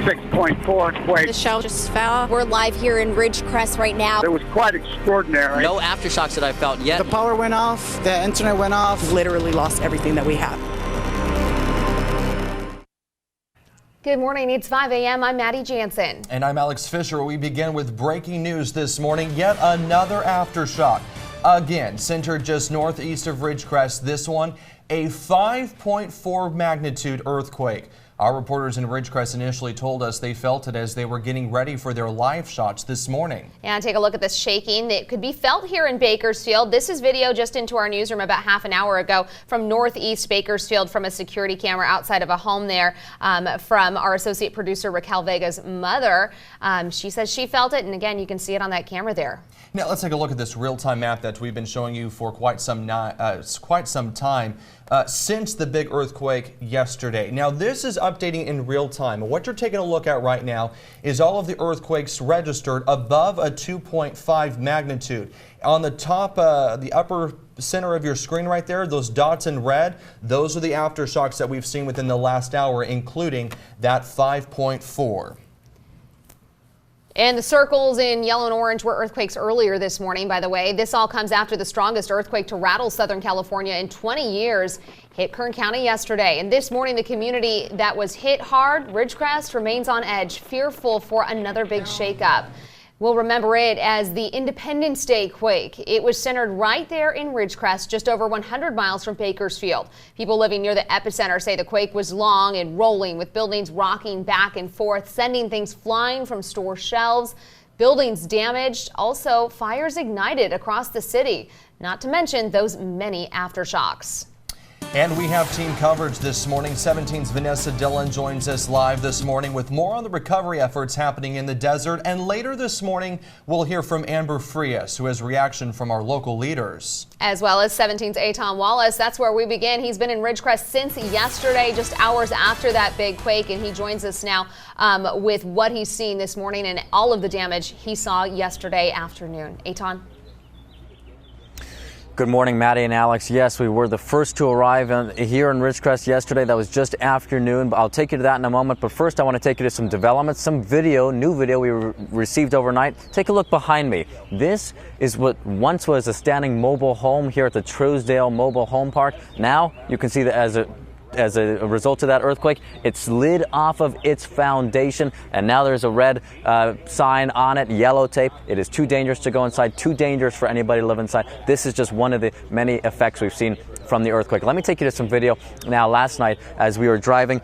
6.4 quake. The shell just fell. We're live here in Ridgecrest right now. It was quite extraordinary. No aftershocks that I felt yet. The power went off, the internet went off. Literally lost everything that we had. Good morning. It's 5 a.m. I'm Maddie Jansen. And I'm Alex Fisher. We begin with breaking news this morning. Yet another aftershock. Again, centered just northeast of Ridgecrest. This one, a 5.4 magnitude earthquake. Our reporters in Ridgecrest initially told us they felt it as they were getting ready for their live shots this morning. And take a look at this shaking that could be felt here in Bakersfield. This is video just into our newsroom about half an hour ago from northeast Bakersfield from a security camera outside of a home there from our associate producer Raquel Vega's mother. She says she felt it, and again, you can see it on that camera there. Now let's take a look at this real-time map that we've been showing you for quite some time since the big earthquake yesterday. Now this is updating in real time. What you're taking a look at right now is all of the earthquakes registered above a 2.5 magnitude. On the top, the upper center of your screen right there, those dots in red, those are the aftershocks that we've seen within the last hour, including that 5.4. And the circles in yellow and orange were earthquakes earlier this morning, by the way. This all comes after the strongest earthquake to rattle Southern California in 20 years hit Kern County yesterday. And this morning, the community that was hit hard, Ridgecrest, remains on edge, fearful for another big shakeup. We'll remember it as the Independence Day quake. It was centered right there in Ridgecrest, just over 100 miles from Bakersfield. People living near the epicenter say the quake was long and rolling, with buildings rocking back and forth, sending things flying from store shelves. Buildings damaged, also fires ignited across the city, not to mention those many aftershocks. And we have team coverage this morning. 17's Vanessa Dillon joins us live this morning with more on the recovery efforts happening in the desert. And later this morning, we'll hear from Amber Frias, who has reaction from our local leaders. As well as 17's Aton Wallace. That's where we begin. He's been in Ridgecrest since yesterday, just hours after that big quake. And he joins us now with what he's seen this morning and all of the damage he saw yesterday afternoon. Aton. Good morning, Maddie and Alex. Yes, we were the first to arrive here in Ridgecrest yesterday. That was just afternoon. I'll take you to that in a moment. But first, I want to take you to some developments, some video, new video we received overnight. Take a look behind me. This is what once was a standing mobile home here at the Trousdale Mobile Home Park. Now you can see that as a result of that earthquake, it slid off of its foundation, and now there's a red sign on it, yellow tape. It is too dangerous to go inside, too dangerous for anybody to live inside. This is just one of the many effects we've seen from the earthquake. Let me take you to some video now. Last night, as we were driving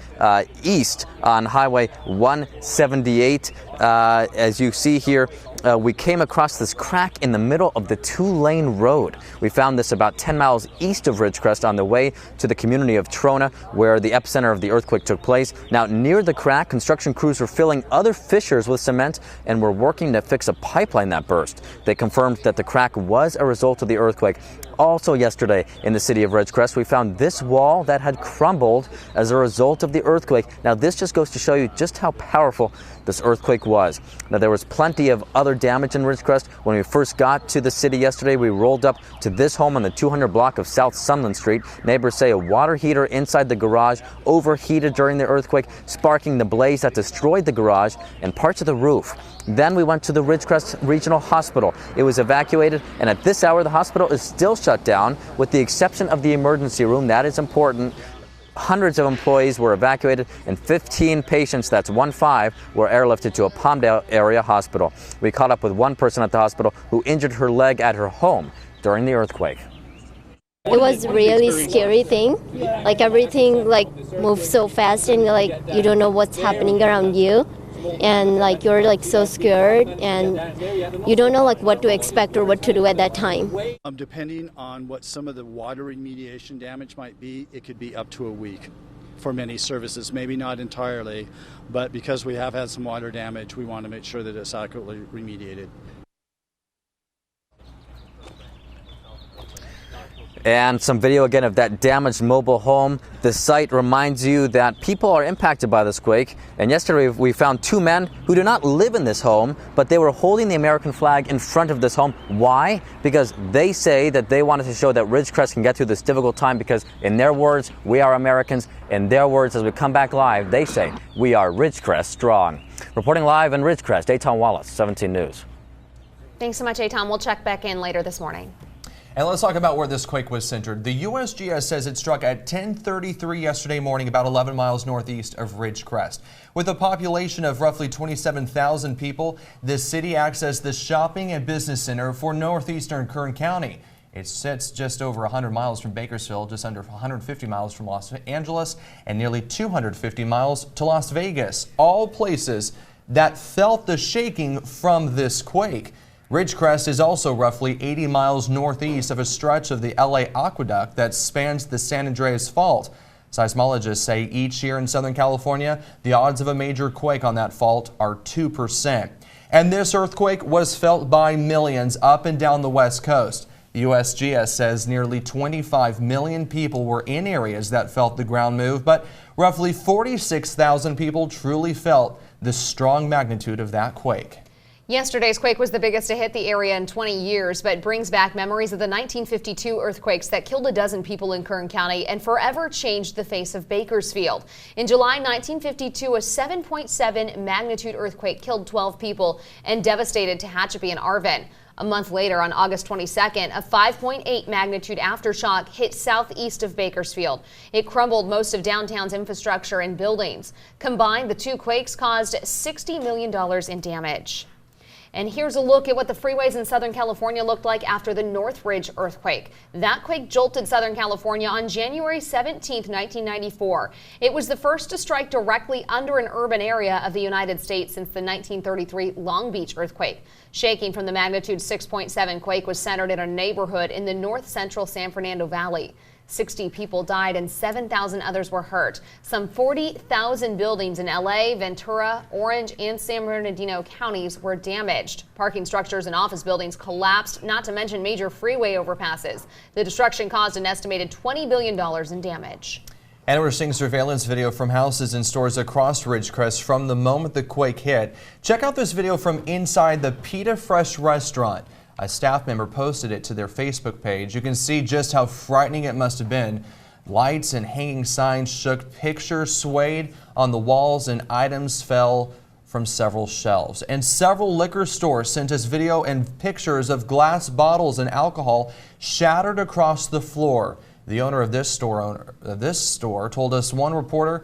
east on Highway 178, as you see here, we came across this crack in the middle of the two-lane road. We found this about 10 miles east of Ridgecrest on the way to the community of Trona, where the epicenter of the earthquake took place. Now, near the crack, construction crews were filling other fissures with cement and were working to fix a pipeline that burst. They confirmed that the crack was a result of the earthquake. Also yesterday in the city of Ridgecrest, we found this wall that had crumbled as a result of the earthquake. Now, this just goes to show you just how powerful this earthquake was. Now, there was plenty of other damage in Ridgecrest. When we first got to the city yesterday, we rolled up to this home on the 200 block of South Sunland Street. Neighbors say a water heater inside the garage overheated during the earthquake, sparking the blaze that destroyed the garage and parts of the roof. Then we went to the Ridgecrest Regional Hospital. It was evacuated, and at this hour, the hospital is still shut down, with the exception of the emergency room. That is important. Hundreds of employees were evacuated, and 15 patients, that's 15, were airlifted to a Palmdale area hospital. We caught up with one person at the hospital who injured her leg at her home during the earthquake. It was a really scary thing. Like everything moves so fast, and you don't know what's happening around you. And you're so scared, and you don't know what to expect or what to do at that time. Depending on what some of the water remediation damage might be, it could be up to a week for many services. Maybe not entirely, but because we have had some water damage, we want to make sure that it's adequately remediated. And some video again of that damaged mobile home. The site reminds you that people are impacted by this quake. And yesterday we found two men who do not live in this home, but they were holding the American flag in front of this home. Why? Because they say that they wanted to show that Ridgecrest can get through this difficult time because, in their words, we are Americans. In their words, as we come back live, they say we are Ridgecrest strong. Reporting live in Ridgecrest, Eitan Wallace, 17 News. Thanks so much, Eitan. We'll check back in later this morning. And let's talk about where this quake was centered. The USGS says it struck at 10:33 yesterday morning, about 11 miles northeast of Ridgecrest. With a population of roughly 27,000 people, the city acts as the shopping and business center for northeastern Kern County. It sits just over 100 miles from Bakersfield, just under 150 miles from Los Angeles, and nearly 250 miles to Las Vegas, all places that felt the shaking from this quake. Ridgecrest is also roughly 80 miles northeast of a stretch of the LA Aqueduct that spans the San Andreas Fault. Seismologists say each year in Southern California, the odds of a major quake on that fault are 2%. And this earthquake was felt by millions up and down the West Coast. The USGS says nearly 25 million people were in areas that felt the ground move, but roughly 46,000 people truly felt the strong magnitude of that quake. Yesterday's quake was the biggest to hit the area in 20 years, but brings back memories of the 1952 earthquakes that killed a dozen people in Kern County and forever changed the face of Bakersfield. In July 1952, a 7.7 magnitude earthquake killed 12 people and devastated Tehachapi and Arvin. A month later, on August 22nd, a 5.8 magnitude aftershock hit southeast of Bakersfield. It crumbled most of downtown's infrastructure and buildings. Combined, the two quakes caused $60 million in damage. And here's a look at what the freeways in Southern California looked like after the Northridge earthquake. That quake jolted Southern California on January 17, 1994. It was the first to strike directly under an urban area of the United States since the 1933 Long Beach earthquake. Shaking from the magnitude 6.7 quake was centered in a neighborhood in the north central San Fernando Valley. 60 people died and 7,000 others were hurt. Some 40,000 buildings in LA, Ventura, Orange, and San Bernardino counties were damaged. Parking structures and office buildings collapsed, not to mention major freeway overpasses. The destruction caused an estimated $20 billion in damage. And we're seeing surveillance video from houses and stores across Ridgecrest from the moment the quake hit. Check out this video from inside the Pita Fresh restaurant. A staff member posted it to their Facebook page. You can see just how frightening it must have been. Lights and hanging signs shook, pictures swayed on the walls, and items fell from several shelves. And several liquor stores sent us video and pictures of glass bottles and alcohol shattered across the floor. The owner of this store told us, one reporter,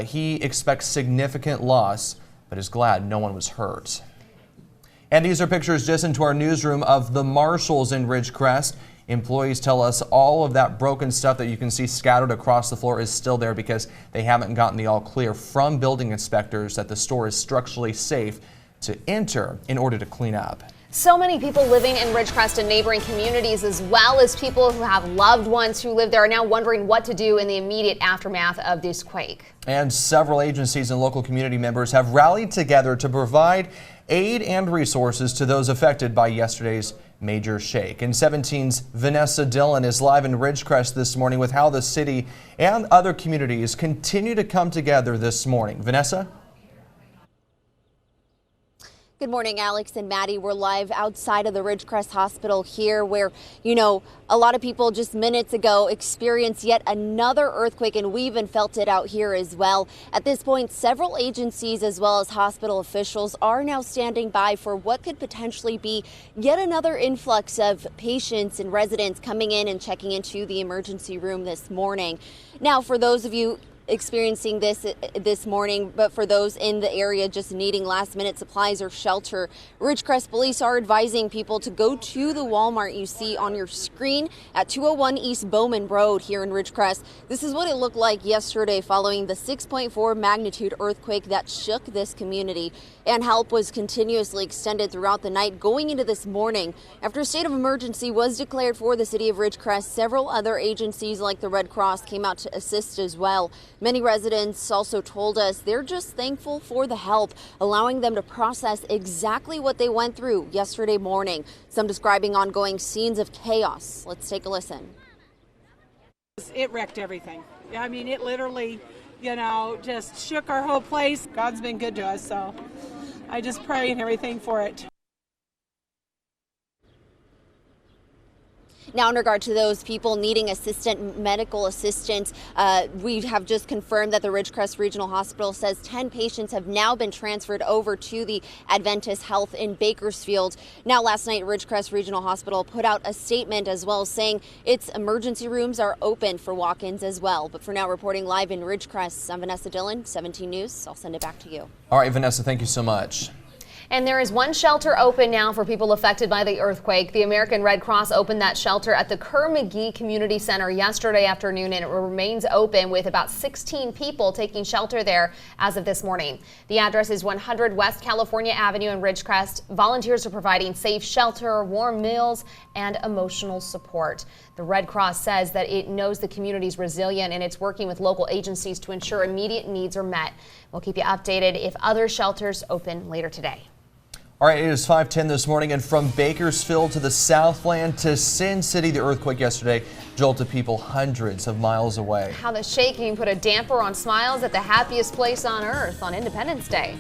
he expects significant loss, but is glad no one was hurt. And these are pictures just into our newsroom of the marshals in Ridgecrest. Employees tell us all of that broken stuff that you can see scattered across the floor is still there because they haven't gotten the all clear from building inspectors that the store is structurally safe to enter in order to clean up. So many people living in Ridgecrest and neighboring communities, as well as people who have loved ones who live there, are now wondering what to do in the immediate aftermath of this quake. And several agencies and local community members have rallied together to provide aid and resources to those affected by yesterday's major shake. And 17's Vanessa Dillon is live in Ridgecrest this morning with how the city and other communities continue to come together this morning. Vanessa? Good morning, Alex and Maddie. We're live outside of the Ridgecrest Hospital here where, a lot of people just minutes ago experienced yet another earthquake, and we even felt it out here as well. At this point, several agencies as well as hospital officials are now standing by for what could potentially be yet another influx of patients and residents coming in and checking into the emergency room this morning. Now, for those of you experiencing this morning, but for those in the area just needing last-minute supplies or shelter, Ridgecrest police are advising people to go to the Walmart you see on your screen at 201 East Bowman Road here in Ridgecrest. This is what it looked like yesterday following the 6.4 magnitude earthquake that shook this community, and help was continuously extended throughout the night going into this morning. After a state of emergency was declared for the city of Ridgecrest, several other agencies like the Red Cross came out to assist as well. Many residents also told us they're just thankful for the help, allowing them to process exactly what they went through yesterday morning. Some describing ongoing scenes of chaos. Let's take a listen. It wrecked everything. I mean, it literally, just shook our whole place. God's been good to us, so I just pray and everything for it. Now, in regard to those people needing medical assistance, we have just confirmed that the Ridgecrest Regional Hospital says 10 patients have now been transferred over to the Adventist Health in Bakersfield. Now, last night, Ridgecrest Regional Hospital put out a statement as well, saying its emergency rooms are open for walk-ins as well. But for now, reporting live in Ridgecrest, I'm Vanessa Dillon, 17 News. I'll send it back to you. All right, Vanessa, thank you so much. And there is one shelter open now for people affected by the earthquake. The American Red Cross opened that shelter at the Kerr-McGee Community Center yesterday afternoon, and it remains open with about 16 people taking shelter there as of this morning. The address is 100 West California Avenue in Ridgecrest. Volunteers are providing safe shelter, warm meals, and emotional support. The Red Cross says that it knows the community is resilient and it's working with local agencies to ensure immediate needs are met. We'll keep you updated if other shelters open later today. All right, it is 5:10 this morning, and from Bakersfield to the Southland to Sin City, the earthquake yesterday jolted people hundreds of miles away. How the shaking put a damper on smiles at the happiest place on earth on Independence Day.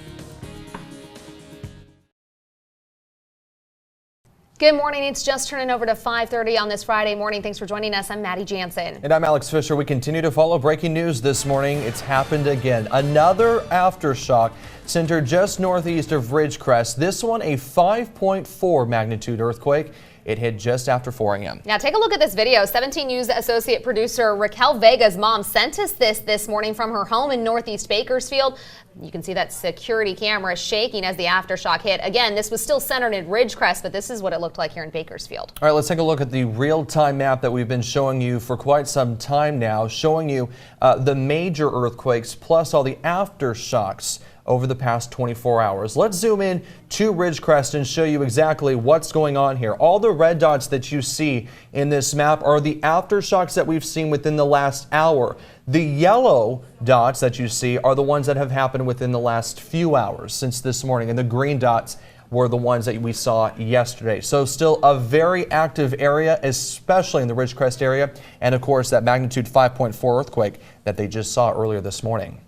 Good morning. It's just turning over to 5:30 on this Friday morning. Thanks for joining us. I'm Maddie Jansen. And I'm Alex Fisher. We continue to follow breaking news this morning. It's happened again. Another aftershock centered just northeast of Ridgecrest. This one a 5.4 magnitude earthquake. It hit just after 4 a.m. Now take a look at this video. 17 News associate producer Raquel Vega's mom sent us this morning from her home in northeast Bakersfield. You can see that security camera shaking as the aftershock hit. Again, this was still centered in Ridgecrest, but this is what it looked like here in Bakersfield. All right, let's take a look at the real-time map that we've been showing you for quite some time now, showing you the major earthquakes plus all the aftershocks over the past 24 hours. Let's zoom in to Ridgecrest and show you exactly what's going on here. All the red dots that you see in this map are the aftershocks that we've seen within the last hour. The yellow dots that you see are the ones that have happened within the last few hours since this morning, and the green dots were the ones that we saw yesterday. So still a very active area, especially in the Ridgecrest area, and of course that magnitude 5.4 earthquake that they just saw earlier this morning.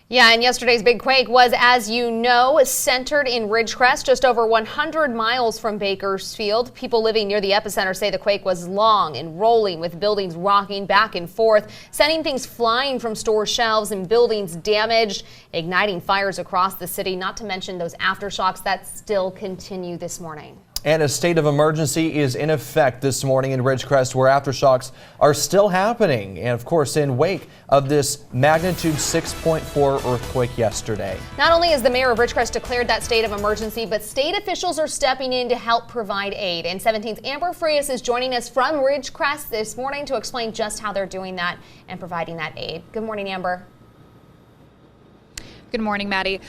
Yeah, and yesterday's big quake was, as you know, centered in Ridgecrest, just over 100 miles from Bakersfield. People living near the epicenter say the quake was long and rolling, with buildings rocking back and forth, sending things flying from store shelves and buildings damaged, igniting fires across the city, not to mention those aftershocks that still continue this morning. And a state of emergency is in effect this morning in Ridgecrest, where aftershocks are still happening. And of course, in wake of this magnitude 6.4 earthquake yesterday. Not only has the mayor of Ridgecrest declared that state of emergency, but state officials are stepping in to help provide aid. And 17's Amber Frias is joining us from Ridgecrest this morning to explain just how they're doing that and providing that aid. Good morning, Amber. Good morning, Maddie.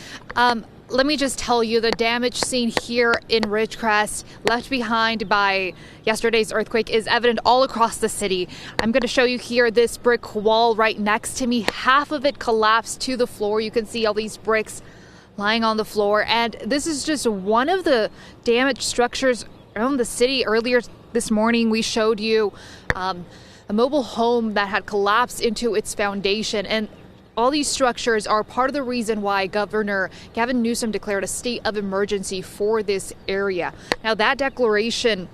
Let me just tell you, the damage seen here in Ridgecrest, left behind by yesterday's earthquake, is evident all across the city. I'm going to show you here this brick wall right next to me. Half of it collapsed to the floor. You can see all these bricks lying on the floor. And this is just one of the damaged structures around the city. Earlier this morning, we showed you a mobile home that had collapsed into its foundation. And all these structures are part of the reason why Governor Gavin Newsom declared a state of emergency for this area. Now, that declaration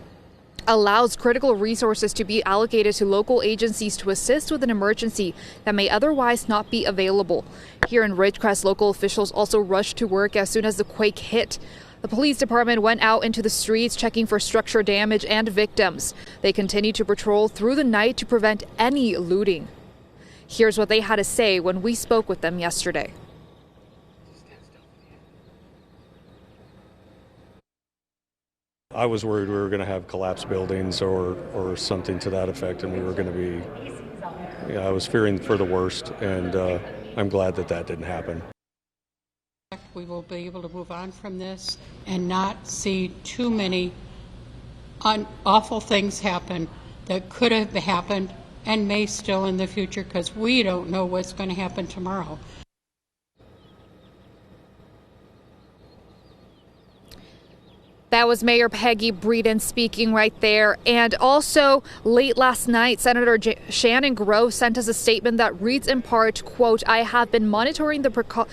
allows critical resources to be allocated to local agencies to assist with an emergency that may otherwise not be available. Here in Ridgecrest, local officials also rushed to work as soon as the quake hit. The police department went out into the streets checking for structure damage and victims. They continued to patrol through the night to prevent any looting. Here's what they had to say when we spoke with them yesterday. I was worried we were going to have collapsed buildings or something to that effect, and we were going to be, I was fearing for the worst, and I'm glad that that didn't happen. We will be able to move on from this and not see too many awful things happen that could have happened and may still in the future, because we don't know what's going to happen tomorrow. That was Mayor Peggy Breeden speaking right there. And also late last night, Senator Shannon Grove sent us a statement that reads in part, quote, "I have been monitoring the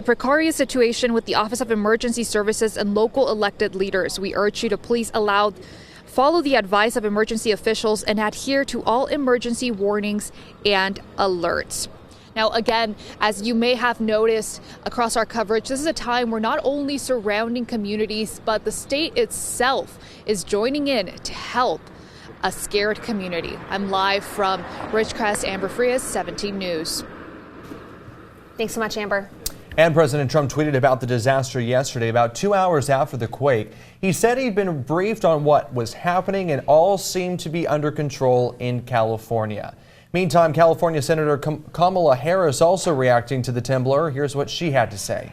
precarious situation with the Office of Emergency Services and local elected leaders. We urge you to please follow the advice of emergency officials and adhere to all emergency warnings and alerts." Now, again, as you may have noticed across our coverage, this is a time where not only surrounding communities, but the state itself is joining in to help a scared community. I'm live from Ridgecrest, Amber Frias, 17 News. Thanks so much, Amber. And President Trump tweeted about the disaster yesterday, about 2 hours after the quake. He said he'd been briefed on what was happening and all seemed to be under control in California. Meantime, California Senator Kamala Harris also reacting to the Temblor. Here's what she had to say.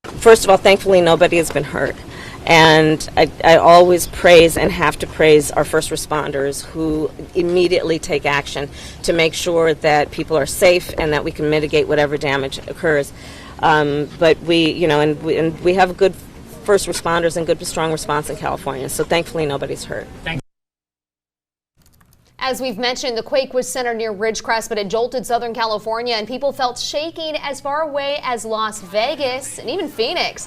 First of all, thankfully nobody has been hurt. And I always praise and have to praise our first responders who immediately take action to make sure that people are safe and that we can mitigate whatever damage occurs. But we have good first responders and good strong response in California. So thankfully nobody's hurt. As we've mentioned, the quake was centered near Ridgecrest, but it jolted Southern California, and people felt shaking as far away as Las Vegas and even Phoenix.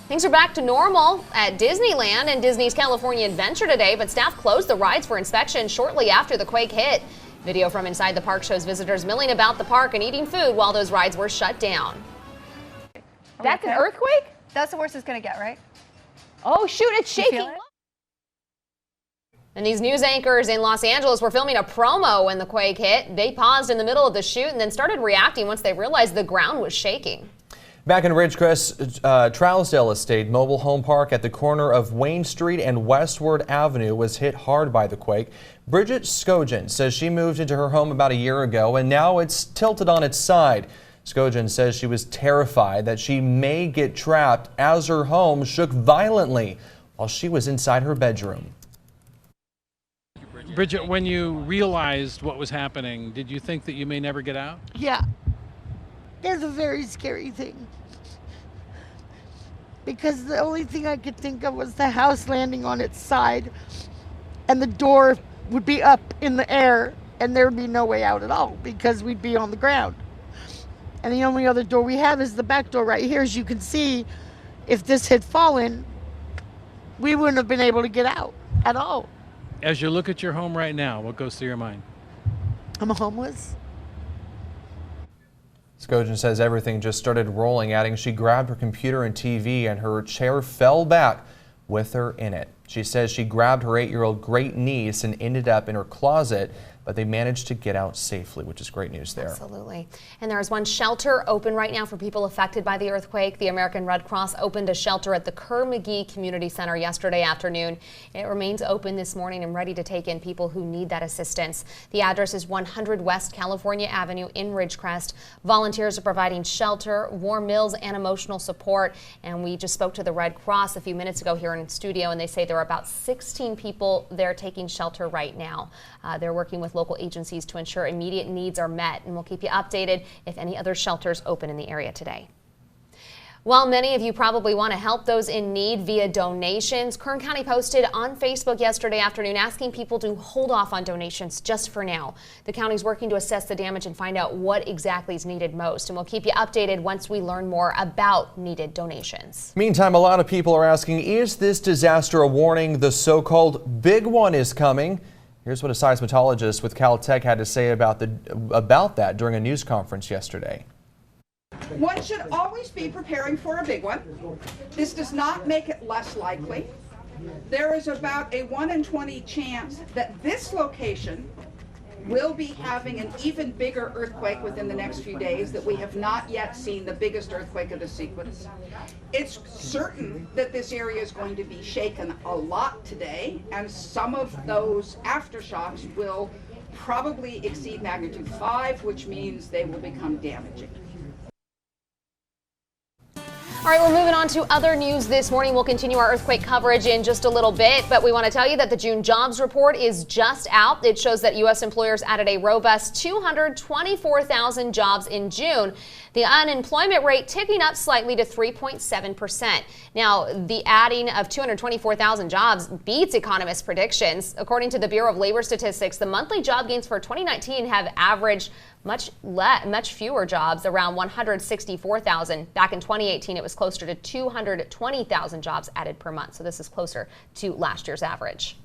Things are back to normal at Disneyland and Disney's California Adventure today, but staff closed the rides for inspection shortly after the quake hit. Video from inside the park shows visitors milling about the park and eating food while those rides were shut down. That's an earthquake? That's the worst it's going to get, right? Oh, shoot, it's shaking. And these news anchors in Los Angeles were filming a promo when the quake hit. They paused in the middle of the shoot and then started reacting once they realized the ground was shaking. Back in Ridgecrest, Trousdale Estate mobile home park at the corner of Wayne Street and Westward Avenue was hit hard by the quake. Bridget Skojan says she moved into her home about a year ago and now it's tilted on its side. Skojan says she was terrified that she may get trapped as her home shook violently while she was inside her bedroom. Bridget, when you realized what was happening, did you think that you may never get out? Yeah. That's a very scary thing. Because the only thing I could think of was the house landing on its side and the door would be up in the air and there would be no way out at all because we'd be on the ground. And the only other door we have is the back door right here. As you can see, if this had fallen, we wouldn't have been able to get out at all. As you look at your home right now, what goes through your mind? I'm homeless. Skojan says everything just started rolling, adding she grabbed her computer and TV and her chair fell back with her in it. She says she grabbed her 8-year-old great niece and ended up in her closet, but they managed to get out safely, which is great news there. Absolutely. And there is one shelter open right now for people affected by the earthquake. The American Red Cross opened a shelter at the Kerr-McGee Community Center yesterday afternoon. It remains open this morning and ready to take in people who need that assistance. The address is 100 West California Avenue in Ridgecrest. Volunteers are providing shelter, warm meals, and emotional support. And we just spoke to the Red Cross a few minutes ago here in studio, and they say there are about 16 people there taking shelter right now. They're working with local agencies to ensure immediate needs are met, and we'll keep you updated if any other shelters open in the area today. While many of you probably want to help those in need via donations, Kern County posted on Facebook yesterday afternoon asking people to hold off on donations just for now. The county's working to assess the damage and find out what exactly is needed most, and we'll keep you updated once we learn more about needed donations. Meantime, a lot of people are asking, is this disaster a warning? The so-called big one is coming. Here's what a seismologist with Caltech had to say about that during a news conference yesterday. One should always be preparing for a big one. This does not make it less likely. There is about a 1 in 20 chance that this location will be having an even bigger earthquake within the next few days, that we have not yet seen the biggest earthquake of the sequence. It's certain that this area is going to be shaken a lot today, and some of those aftershocks will probably exceed magnitude 5, which means they will become damaging. All right, we're moving on to other news this morning. We'll continue our earthquake coverage in just a little bit, but we want to tell you that the June jobs report is just out. It shows that U.S. employers added a robust 224,000 jobs in June. The unemployment rate ticking up slightly to 3.7%. Now, the adding of 224,000 jobs beats economists' predictions. According to the Bureau of Labor Statistics, the monthly job gains for 2019 have averaged much fewer jobs, around 164,000. Back in 2018, it was closer to 220,000 jobs added per month. So this is closer to last year's average.